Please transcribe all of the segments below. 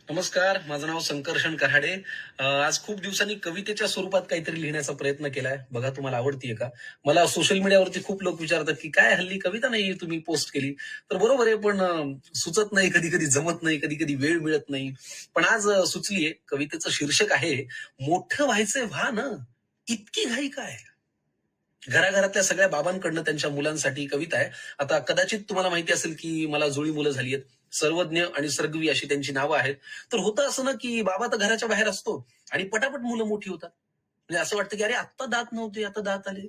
नमस्कार, माझं नाव संकर्षण कऱ्हाडे. आज खूप दिवसांनी कवितेच्या स्वरूपात काहीतरी लिहिण्याचा प्रयत्न केलाय. बघा तुम्हाला आवडतीये का? मला सोशल मीडियावरती खूप लोक विचारतात, की काय हल्ली कविता नाही तुम्ही पोस्ट केली. तर बरोबर आहे, पण सुचत नाही, कधी-कधी जमत नाही, कधी-कधी वेळ मिळत नाही. पण आज सुचलीये. कवितेचं शीर्षक आहे, मोठं व्हायचंय व्हा ना, इतकी घाई काय? घराघरातल्या सगळ्या बाबांकडनं त्यांच्या मुलांसाठी कविता आहे. आता कदाचित तुम्हाला माहिती असेल, की मला जुळी मुलं झाली आहेत. सर्वज्ञ आणि सर्गवी अशी त्यांची नावं आहेत. तर होतं असं ना, की बाबा तर घराच्या बाहेर असतो आणि पटापट मुलं मोठी होतात. म्हणजे असं वाटतं, की अरे आत्ता दात नव्हते, आता दात आले.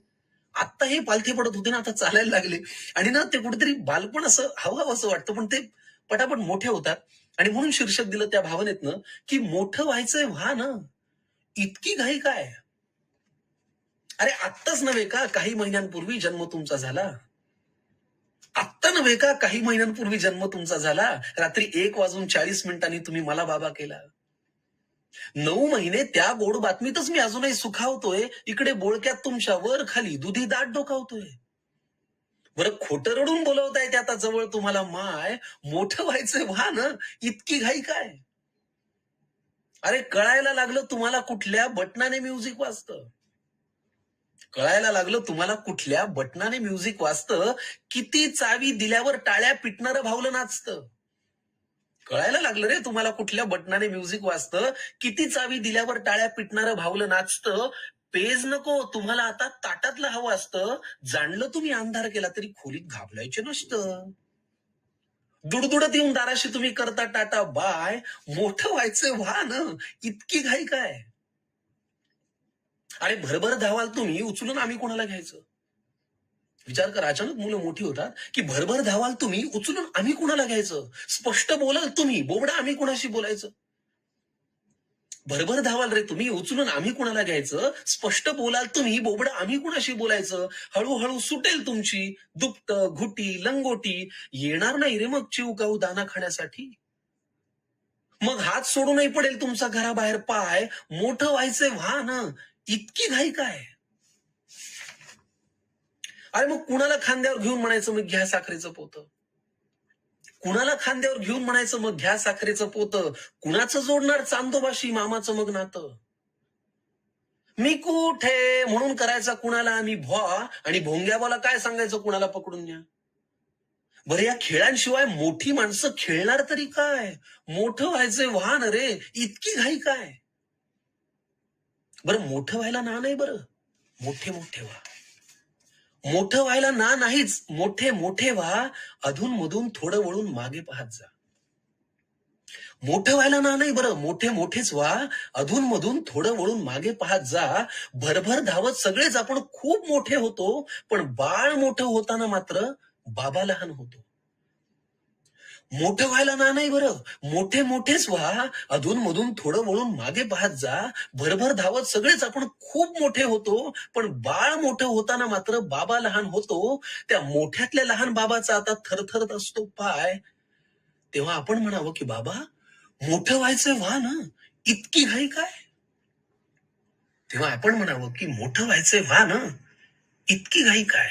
आत्ता हे पालथे पडत होते ना, आता चालायला लागले. आणि ना ते कुठेतरी बालपण असं हवं असं वाटतं, पण ते पटापट मोठे होतात. आणि म्हणून शीर्षक दिलं त्या भावनेतनं, की मोठं व्हायचंय व्हा ना, इतकी घाई काय? अरे आत्ताच नव्हे का काही महिन्यांपूर्वी जन्म तुमचा झाला. आत्ता नव्हे का काही महिन्यांपूर्वी जन्म तुमचा झाला. रात्री 1:40 तुम्ही मला बाबा केला. 9 महिने त्या गोड बातमीतच मी अजूनही सुखावतोय. इकडे बोळक्यात तुमच्या वर खाली दुधी दाट डोकावतोय. बरं खोटं रडून बोलवताय ते आता जवळ तुम्हाला माय. मोठं व्हायचंय व्हा ना, इतकी घाई काय? अरे कळायला लागलं तुम्हाला कुठल्या बटनाने म्युझिक वाजतं. कळायला लागलं तुम्हाला कुठल्या बटनाने म्युझिक वाजतं. किती चावी दिल्यावर टाळ्या पिटणारं भावलं नाचतं. कळायला लागलं रे तुम्हाला कुठल्या बटनाने म्युझिक वाजतं. किती चावी दिल्यावर टाळ्या पिटणारं भावलं नाचतं. पेज नको तुम्हाला आता ताटातलं हवं असतं. जाणलं तुम्ही अंधार केला तरी खोलीत घाबरायचे नसतं. दुडदुडत येऊन दाराशी तुम्ही करता टाटा बाय. मोठं व्हायचंय व्हा ना, इतकी घाई काय? अरे भरभर धावाल तुम्ही उचलून आम्ही कोणाला घ्यायचं. विचार करा, अचानक मुलं मोठी होतात, की भरभर धावाल तुम्ही उचलून आम्ही कुणाला घ्यायचं. स्पष्ट बोलाल तुम्ही बोबडा आम्ही कुणाशी बोलायचं. भरभर धावाल रे तुम्ही उचलून आम्ही कुणाला घ्यायचं. स्पष्ट बोलाल तुम्ही बोबडा आम्ही कुणाशी बोलायचं. हळूहळू सुटेल तुमची दुपट घुटी लंगोटी. येणार नाही रे मग चिवगाऊ दाना खाण्यासाठी. मग हात सोडूनही पडेल तुमचा घराबाहेर पाय. मोठं व्हायचंय व्हा ना, इतकी घाई काय? अरे मग कुणाला खांद्यावर घेऊन म्हणायचं मग घ्या साखरेचं पोतं. कुणाला खांद्यावर घेऊन म्हणायचं मग घ्या साखरेचं पोतं. कुणाचं जोडणार चांदोबाशी मामाचं मग नातं. मी कुठे म्हणून करायचा कुणाला आम्ही भॉ आणि भोंग्याबाला काय सांगायचं कुणाला पकडून न्या. बरं या खेळांशिवाय मोठी माणसं खेळणार तरी काय? मोठं व्हायचंय वाहन रे, इतकी घाई काय? बरं मोठं व्हायला ना नाही बरं, मोठे मोठे व्हा. मोठं व्हायला ना नाहीच, मोठे मोठे व्हा. अधून मधून थोडं वळून मागे पाहत जा. मोठं व्हायला ना नाही बरं, मोठे मोठेच व्हा. अधून मधून थोडं वळून मागे पाहत जा. भरभर धावत सगळेच आपण खूप मोठे होतो, पण बाळ मोठं होताना मात्र बाबा लहान होतो. मोठं व्हायला ना नाही बरं, मोठे मोठेच व्हा. अधून मधून थोडं वळून मागे पाहत जा. भरभर धावत सगळेच आपण खूप मोठे होतो, पण बाळ मोठं होताना मात्र बाबा लहान होतो. त्या मोठ्यातल्या लहान बाबाचा आता थरथरत असतो पाय. तेव्हा आपण म्हणावं की बाबा मोठं व्हायचंय व्हा ना, इतकी घाई काय? तेव्हा आपण म्हणावं की मोठं व्हायचंय व्हा ना, इतकी घाई काय?